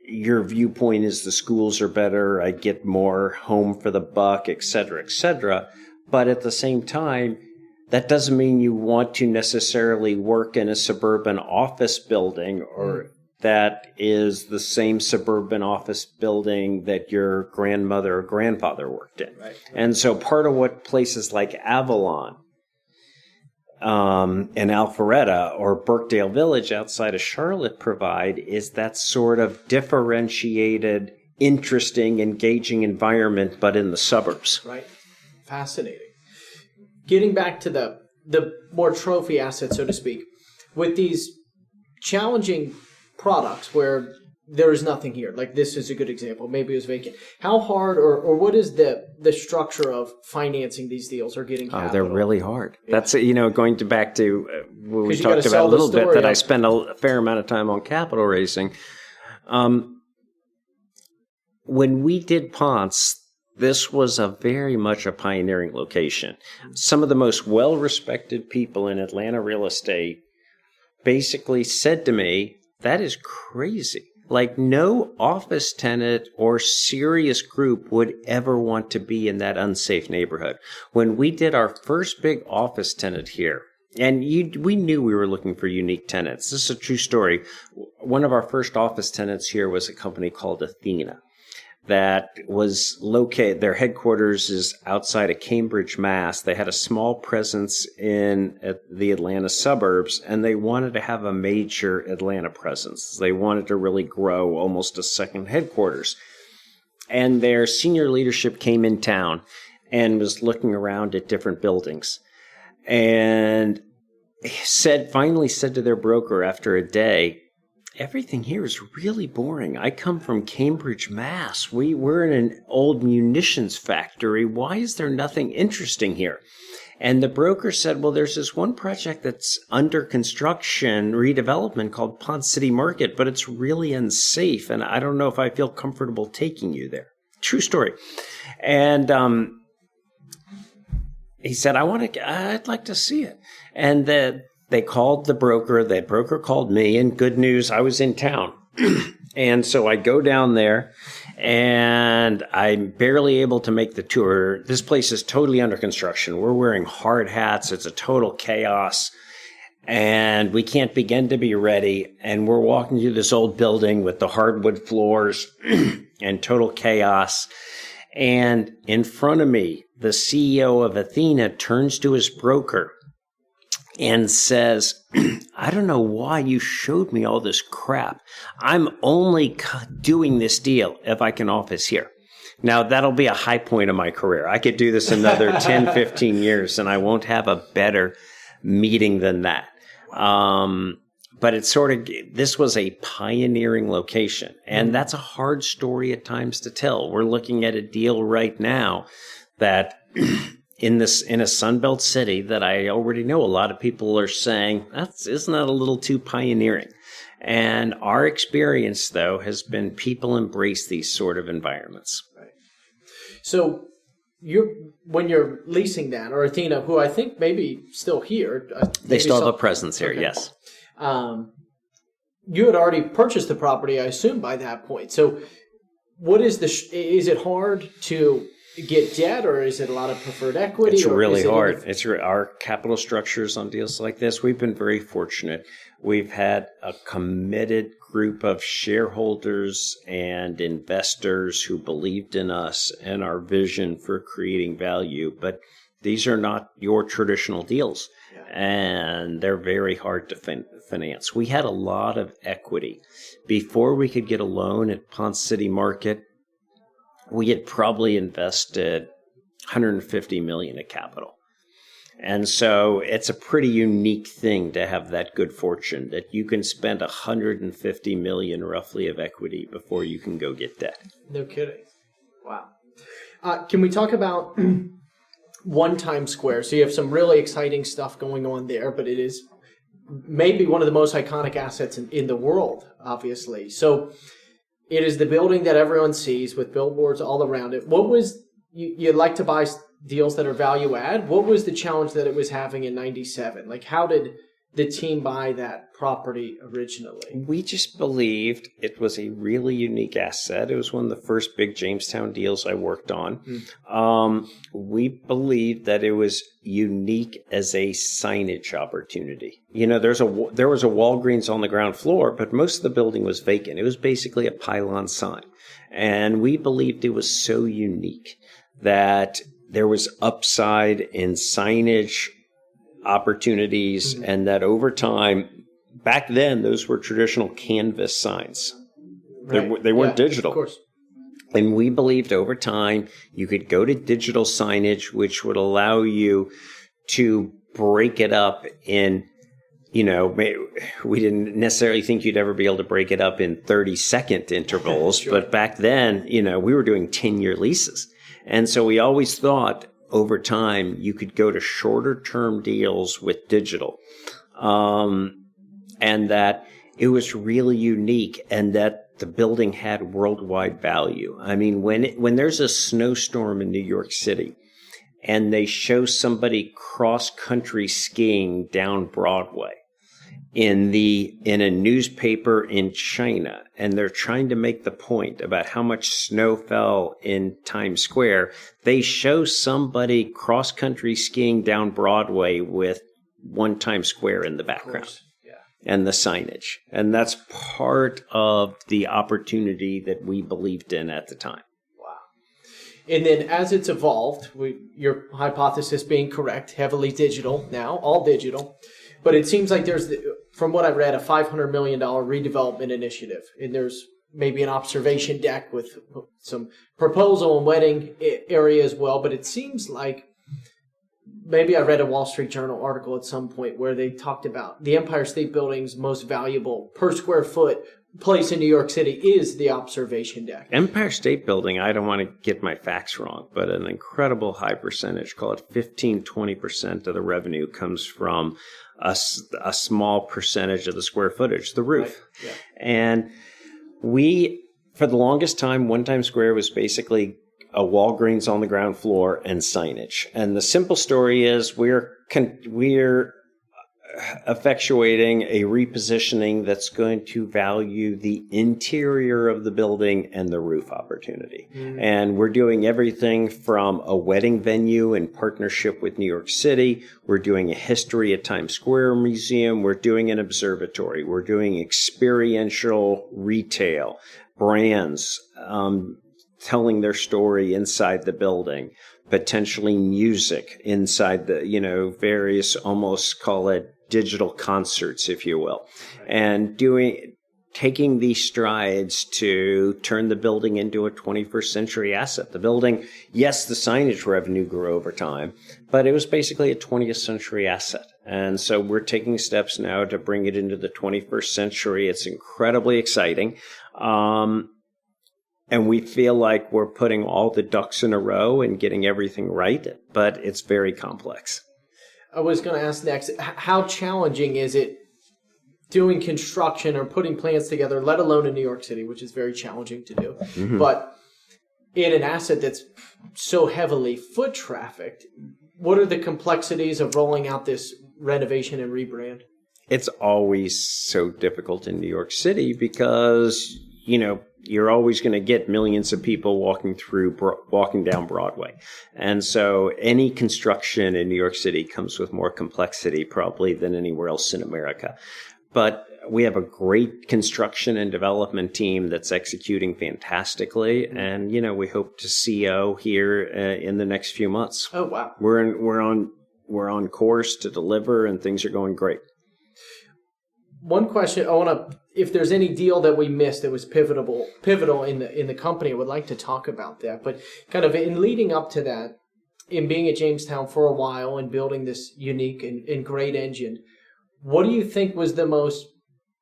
your viewpoint is the schools are better, I get more home for the buck, et cetera, et cetera. But at the same time, that doesn't mean you want to necessarily work in a suburban office building or that is the same suburban office building that your grandmother or grandfather worked in. Right. And so part of what places like Avalon and Alpharetta or Birkdale Village outside of Charlotte provide is that sort of differentiated, interesting, engaging environment, but in the suburbs. Right. Fascinating. Getting back to the more trophy assets, so to speak, with these challenging products where there is nothing here, like this is a good example, maybe it was vacant. How hard or what is the structure of financing these deals or getting capital? They're really hard. Yeah. That's, going back to what we talked about a little bit, that I spend a fair amount of time on capital raising. When we did Ponce, this was very much a pioneering location. Some of the most well-respected people in Atlanta real estate basically said to me, that is crazy. Like, no office tenant or serious group would ever want to be in that unsafe neighborhood. When we did our first big office tenant here, and we knew we were looking for unique tenants. This is a true story. One of our first office tenants here was a company called Athena that was located, their headquarters is outside of Cambridge, Mass. They had a small presence in the Atlanta suburbs, and they wanted to have a major Atlanta presence. They wanted to really grow almost a second headquarters. And their senior leadership came in town and was looking around at different buildings and finally said to their broker after a day, everything here is really boring. I come from Cambridge, Mass. We're in an old munitions factory. Why is there nothing interesting here? And the broker said, well, there's this one project that's under construction, redevelopment, called Ponce City Market, but it's really unsafe, and I don't know if I feel comfortable taking you there. True story. And he said, I'd like to see it. And they called the broker called me, and good news, I was in town. And so I go down there, and I'm barely able to make the tour. This place is totally under construction. We're wearing hard hats. It's a total chaos, and we can't begin to be ready. And we're walking through this old building with the hardwood floors and total chaos. And in front of me, the CEO of Athena turns to his broker and says, I don't know why you showed me all this crap. I'm only doing this deal if I can office here. Now, that'll be a high point of my career. I could do this another 10, 15 years, and I won't have a better meeting than that. But it's this was a pioneering location, and that's a hard story at times to tell. We're looking at a deal right now that in a Sunbelt city that I already know a lot of people are saying, isn't that a little too pioneering? And our experience, though, has been people embrace these sort of environments. Right. So when you're leasing that, or Athena, who I think maybe still here. They still have a presence here, okay. Yes. You had already purchased the property, I assume, by that point. So what is is it hard to get debt, or is it a lot of preferred equity? It's really hard. Our capital structures on deals like this, we've been very fortunate. We've had a committed group of shareholders and investors who believed in us and our vision for creating value. But these are not your traditional deals, and they're very hard to finance. We had a lot of equity. Before we could get a loan at Ponce City Market, we had probably invested $150 million of capital. And so it's a pretty unique thing to have that good fortune that you can spend $150 million roughly of equity before you can go get debt. No kidding. Wow. Can we talk about One Times Square? So you have some really exciting stuff going on there, but it is maybe one of the most iconic assets in the world, obviously. So it is the building that everyone sees with billboards all around it. What was, you like to buy deals that are value add. What was the challenge that it was having in 97? Like, how did the team buy that property originally? We just believed it was a really unique asset. It was one of the first big Jamestown deals I worked on. We believed that it was unique as a signage opportunity. You know, there was a Walgreens on the ground floor, but most of the building was vacant. It was basically a pylon sign. And we believed it was so unique that there was upside in signage opportunities, and that over time, back then, those were traditional canvas signs. Right. They weren't digital. Of course. And we believed over time you could go to digital signage, which would allow you to break it up in, you know, we didn't necessarily think you'd ever be able to break it up in 30-second intervals. Sure. But back then, you know, we were doing 10-year leases. And so we always thought over time you could go to shorter term deals with digital. And that it was really unique, and that the building had worldwide value. I mean, when there's a snowstorm in New York City and they show somebody cross-country skiing down Broadway in a newspaper in China, and they're trying to make the point about how much snow fell in Times Square, they show somebody cross-country skiing down Broadway with One Times Square in the background. And the signage. And that's part of the opportunity that we believed in at the time. Wow. And then as it's evolved, your hypothesis being correct, heavily digital now, all digital. But it seems like there's, from what I read, a $500 million redevelopment initiative. And there's maybe an observation deck with some proposal and wedding area as well. But it seems like maybe I read a Wall Street Journal article at some point where they talked about the Empire State Building's most valuable per square foot place in New York City is the observation deck. Empire State Building, I don't want to get my facts wrong, but an incredible high percentage, call it 15-20% of the revenue comes from a small percentage of the square footage, the roof. Right. Yeah. And we, for the longest time, One Times Square was basically a Walgreens on the ground floor and signage. And the simple story is we're effectuating a repositioning that's going to value the interior of the building and the roof opportunity. And we're doing everything from a wedding venue in partnership with New York City. We're doing a History at Times Square museum. We're doing an observatory. We're doing experiential retail, brands telling their story inside the building, potentially music inside the, various, almost call it digital concerts, if you will, and taking these strides to turn the building into a 21st century asset. The building, yes, the signage revenue grew over time, but it was basically a 20th century asset. And so we're taking steps now to bring it into the 21st century. It's incredibly exciting. And we feel like we're putting all the ducks in a row and getting everything right, but it's very complex. I was going to ask next, how challenging is it doing construction or putting plans together, let alone in New York City, which is very challenging to do, but in an asset that's so heavily foot trafficked? What are the complexities of rolling out this renovation and rebrand? It's always so difficult in New York City because, you're always going to get millions of people walking down Broadway. And so any construction in New York City comes with more complexity probably than anywhere else in America. But we have a great construction and development team that's executing fantastically. And, we hope to CO here in the next few months. Oh, wow. We're on course to deliver and things are going great. One question if there's any deal that we missed that was pivotal in the company, I would like to talk about that. But kind of in leading up to that, in being at Jamestown for a while and building this unique and great engine, what do you think was the most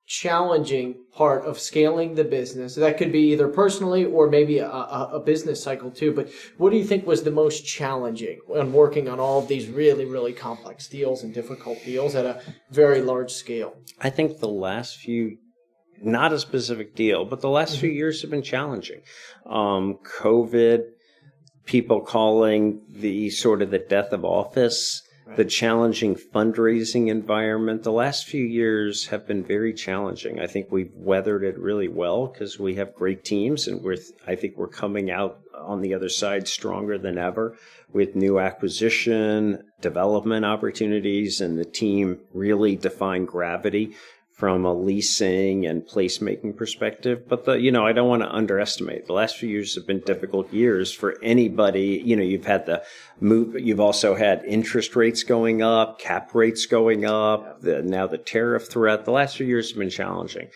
challenging part of scaling the business? That could be either personally or maybe a business cycle too. But what do you think was the most challenging when working on all of these really, really complex deals and difficult deals at a very large scale? I think the last few, not a specific deal, but the last few years have been challenging. COVID, people calling the sort of the death of office, the challenging fundraising environment. The last few years have been very challenging. I think we've weathered it really well because we have great teams, and I think we're coming out on the other side stronger than ever with new acquisition, development opportunities, and the team really define gravity from a leasing and placemaking perspective. But I don't want to underestimate. The last few years have been difficult years for anybody. You've had the move, you've also had interest rates going up, cap rates going up, now the tariff threat. The last few years have been challenging.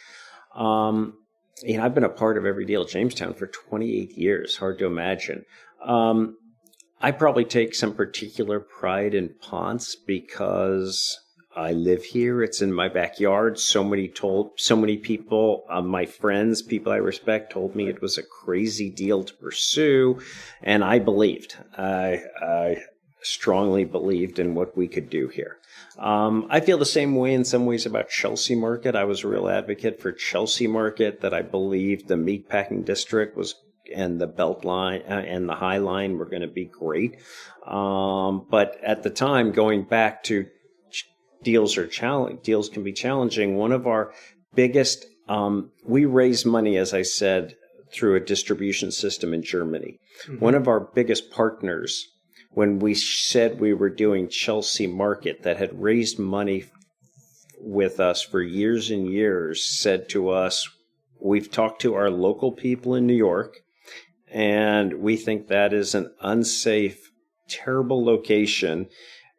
I've been a part of every deal at Jamestown for 28 years. Hard to imagine. I probably take some particular pride in Ponce because I live here. It's in my backyard. So many people, my friends, people I respect, told me it was a crazy deal to pursue. And I believed. I strongly believed in what we could do here. I feel the same way in some ways about Chelsea Market. I was a real advocate for Chelsea Market, that I believed the meatpacking district and the Belt Line and the High Line were going to be great. But at the time, going back to deals can be challenging. One of our biggest, we raise money, as I said, through a distribution system in Germany. Mm-hmm. One of our biggest partners, when we said we were doing Chelsea Market, that had raised money with us for years and years, said to us, we've talked to our local people in New York, and we think that is an unsafe, terrible location,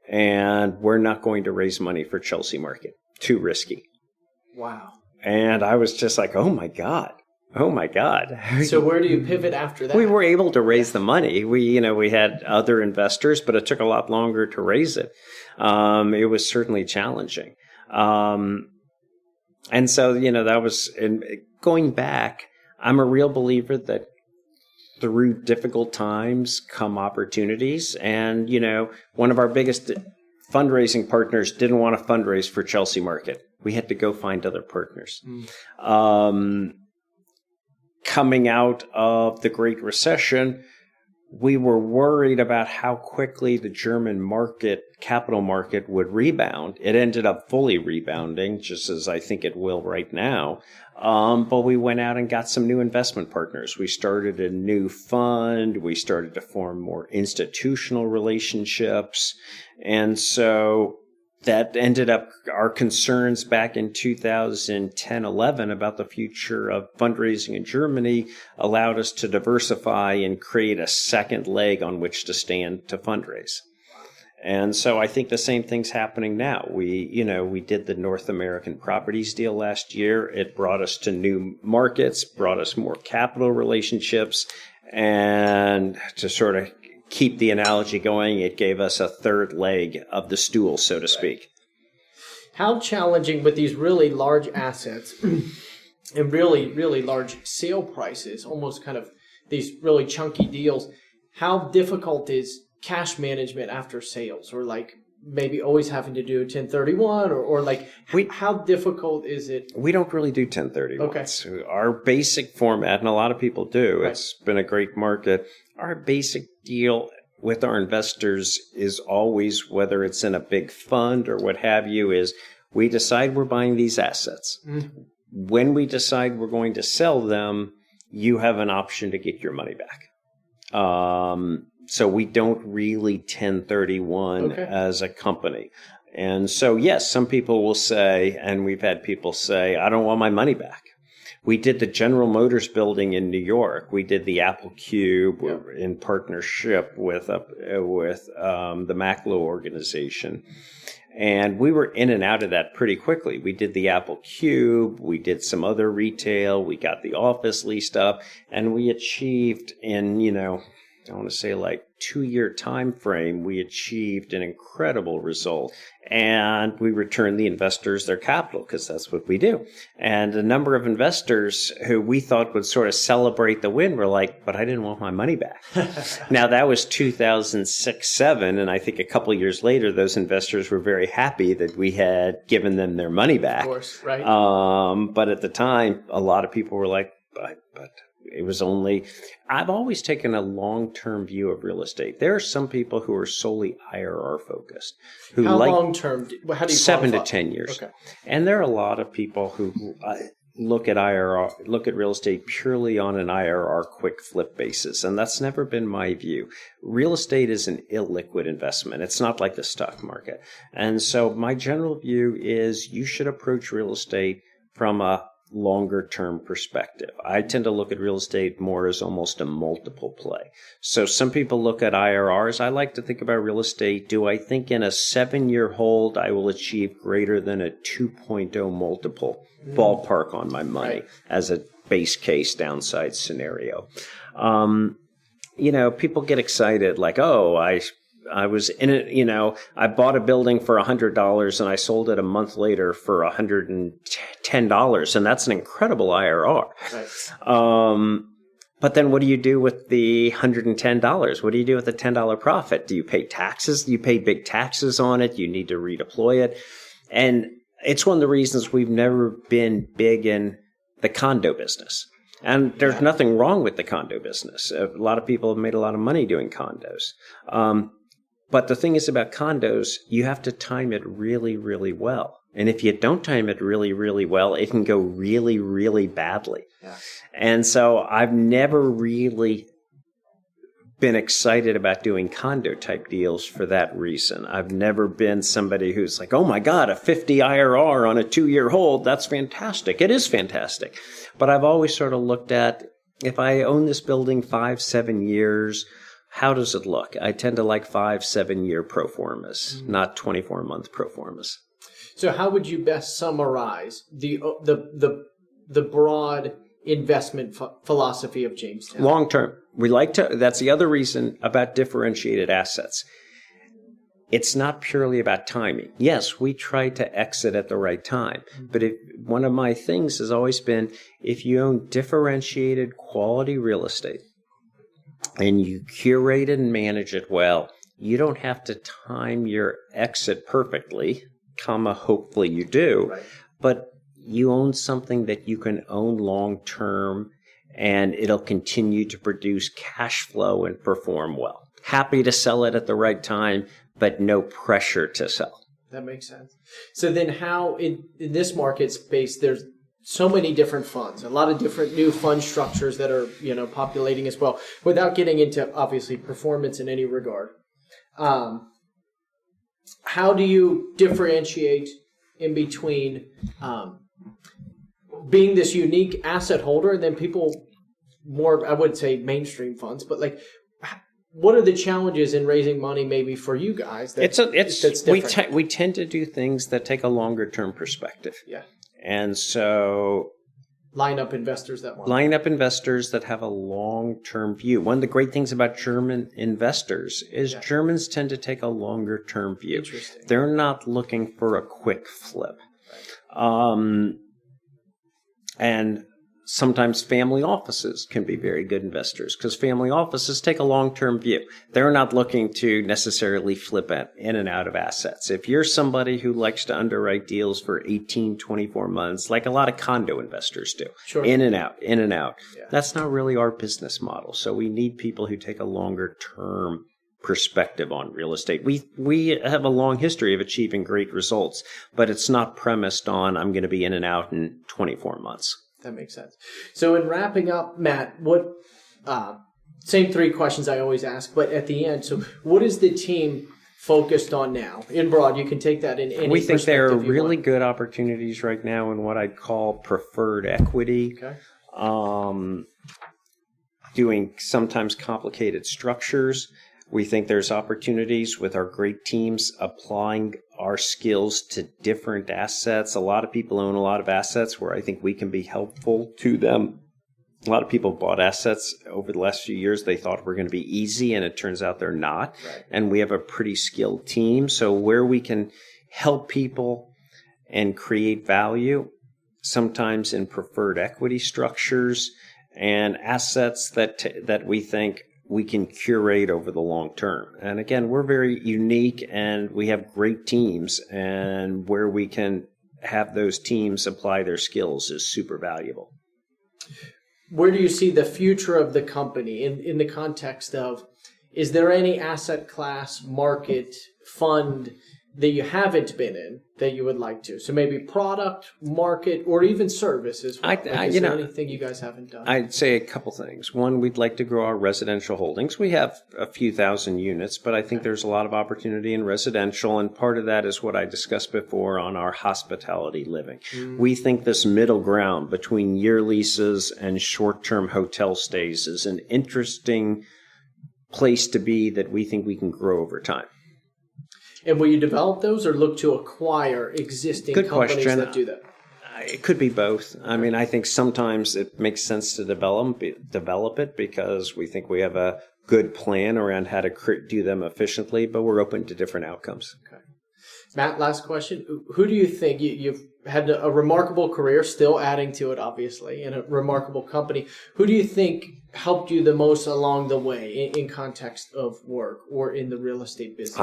and we're not going to raise money for Chelsea Market. Too risky. Wow. And I was just like, oh my God. Oh my God. So where do you pivot after that? We were able to raise the money. We had other investors, but it took a lot longer to raise it. It was certainly challenging. And so, that was, and going back, I'm a real believer that through difficult times come opportunities. And, one of our biggest fundraising partners didn't want to fundraise for Chelsea Market. We had to go find other partners. Coming out of the Great Recession, we were worried about how quickly the German capital market would rebound. It ended up fully rebounding, just as I think it will right now. But we went out and got some new investment partners. We started a new fund. We started to form more institutional relationships. And so that ended up our concerns back in 2010-11 about the future of fundraising in Germany allowed us to diversify and create a second leg on which to stand to fundraise. And so I think the same thing's happening now. We did the North American properties deal last year. It brought us to new markets, brought us more capital relationships, and to sort of keep the analogy going, it gave us a third leg of the stool, so to speak. How challenging with these really large assets and really, really large sale prices, almost kind of these really chunky deals, how difficult is cash management after sales, or like maybe always having to do 1031 or like how difficult is it? We don't really do 1031s. Okay. Our basic format, and a lot of people do, right. It's been a great market. Our basic deal with our investors is always, whether it's in a big fund or what have you, is we decide we're buying these assets. Mm-hmm. When we decide we're going to sell them, you have an option to get your money back. So we don't really 1031 as a company. And so, yes, some people will say, and we've had people say, I don't want my money back. We did the General Motors building in New York. We did the Apple Cube in partnership with the Macklowe organization. And we were in and out of that pretty quickly. We did the Apple Cube. We did some other retail. We got the office leased up. And we achieved in, I want to say like 2-year time frame, we achieved an incredible result. And we returned the investors their capital, because that's what we do. And a number of investors who we thought would sort of celebrate the win were like, but I didn't want my money back. Now, that was 2006-07. And I think a couple of years later, those investors were very happy that we had given them their money back. Of course, right. But at the time, a lot of people were like, but it was only, I've always taken a long-term view of real estate. There are some people who are solely IRR focused. How long-term? How do you 7 to 10 years. Okay. And there are a lot of people who look at real estate purely on an IRR quick flip basis. And that's never been my view. Real estate is an illiquid investment. It's not like the stock market. And so my general view is you should approach real estate from a longer term perspective. I tend to look at real estate more as almost a multiple play. So some people look at IRRs. I like to think about real estate. Do I think in a 7-year hold I will achieve greater than a 2.0 multiple ballpark on my money as a base case downside scenario? People get excited like, oh, I was in it, I bought a building for $100 and I sold it a month later for $110. And that's an incredible IRR. Right. But then what do you do with the $110? What do you do with the $10 profit? Do you pay taxes? You pay big taxes on it. You need to redeploy it. And it's one of the reasons we've never been big in the condo business. And there's nothing wrong with the condo business. A lot of people have made a lot of money doing condos. But the thing is about condos, you have to time it really, really well. And if you don't time it really, really well, it can go really, really badly. Yeah. And so I've never really been excited about doing condo type deals for that reason. I've never been somebody who's like, oh my God, a 50 IRR on a 2-year hold. That's fantastic. It is fantastic. But I've always sort of looked at, if I own this building 5-7 years, how does it look? I tend to like 5-7 year pro formas, not 24-month pro formas. So how would you best summarize the broad investment philosophy of Jamestown? Long term. We like to, that's the other reason about differentiated assets. It's not purely about timing. Yes, we try to exit at the right time. But one of my things has always been, if you own differentiated quality real estate and you curate it and manage it well, you don't have to time your exit perfectly, hopefully you do, Right. but you own something that you can own long term and it'll continue to produce cash flow and perform well. Happy to sell it at the right time, but no pressure to sell. That makes sense. So then how in this market space, there's so many different funds, a lot of different new fund structures that are, populating as well, without getting into obviously performance in any regard. How do you differentiate in between being this unique asset holder and then people more, I wouldn't say mainstream funds, but like, what are the challenges in raising money maybe for you guys? That's different? We tend to do things that take a longer term perspective. Yeah. And so line up investors that have a long term view. One of the great things about German investors is Germans tend to take a longer term view. Interesting. They're not looking for a quick flip. Right. And sometimes family offices can be very good investors because family offices take a long-term view. They're not looking to necessarily flip in and out of assets. If you're somebody who likes to underwrite deals for 18, 24 months, like a lot of condo investors do, sure. in and out, yeah. That's not really our business model. So we need people who take a longer-term perspective on real estate. We have a long history of achieving great results, but it's not premised on I'm going to be in and out in 24 months. That makes sense. So in wrapping up, Matt, what same three questions I always ask, but at the end, so what is the team focused on now? In broad, you can take that in any We think there are perspective you really want. good opportunities right now in what I'd call preferred equity. Okay. Doing sometimes complicated structures. We think there's opportunities with our great teams applying our skills to different assets. A lot of people own a lot of assets where I think we can be helpful to them. A lot of people bought assets over the last few years they thought were going to be easy, and it turns out they're not. Right. And we have a pretty skilled team. So where we can help people and create value, sometimes in preferred equity structures and assets that we think we can curate over the long term. And again, we're very unique and we have great teams, and where we can have those teams apply their skills is super valuable. Where do you see the future of the company in the context of, is there any asset class, market, fund that you haven't been in that you would like to? So maybe product, market, or even services. Is there anything you guys haven't done? I'd say a couple things. One, we'd like to grow our residential holdings. We have a few thousand units, but I think there's a lot of opportunity in residential, and part of that is what I discussed before on our hospitality living. We think this middle ground between year leases and short-term hotel stays is an interesting place to be that we think we can grow over time. And will you develop those or look to acquire existing companies that do that? It could be both. I mean, I think sometimes it makes sense to develop it because we think we have a good plan around how to do them efficiently, but we're open to different outcomes. Okay. Matt, last question. Who do you think, you've had a remarkable career, still adding to it, obviously, in a remarkable company. Who do you think helped you the most along the way in context of work or in the real estate business?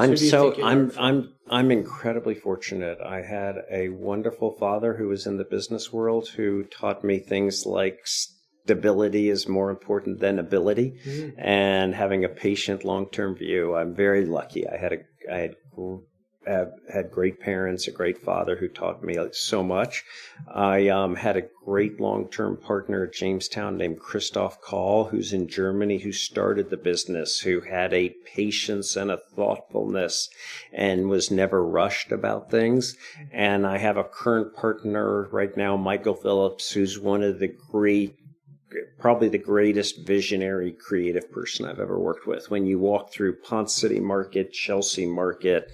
I'm incredibly fortunate. I had a wonderful father who was in the business world who taught me things like stability is more important than ability, and having a patient long-term view. I'm very lucky. I had great parents, a great father who taught me so much. I had a great long-term partner at Jamestown named Christoph Kahl, who's in Germany, who started the business, who had a patience and a thoughtfulness and was never rushed about things. And I have a current partner right now, Michael Phillips, who's one of the probably the greatest visionary creative person I've ever worked with. When you walk through Ponce City Market, Chelsea Market,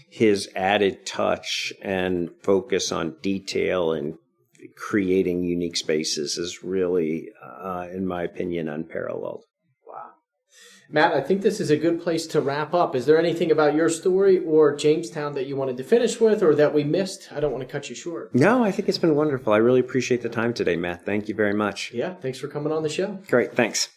his added touch and focus on detail and creating unique spaces is really, in my opinion, unparalleled. Wow. Matt, I think this is a good place to wrap up. Is there anything about your story or Jamestown that you wanted to finish with or that we missed? I don't want to cut you short. No, I think it's been wonderful. I really appreciate the time today, Matt. Thank you very much. Yeah, thanks for coming on the show. Great. Thanks.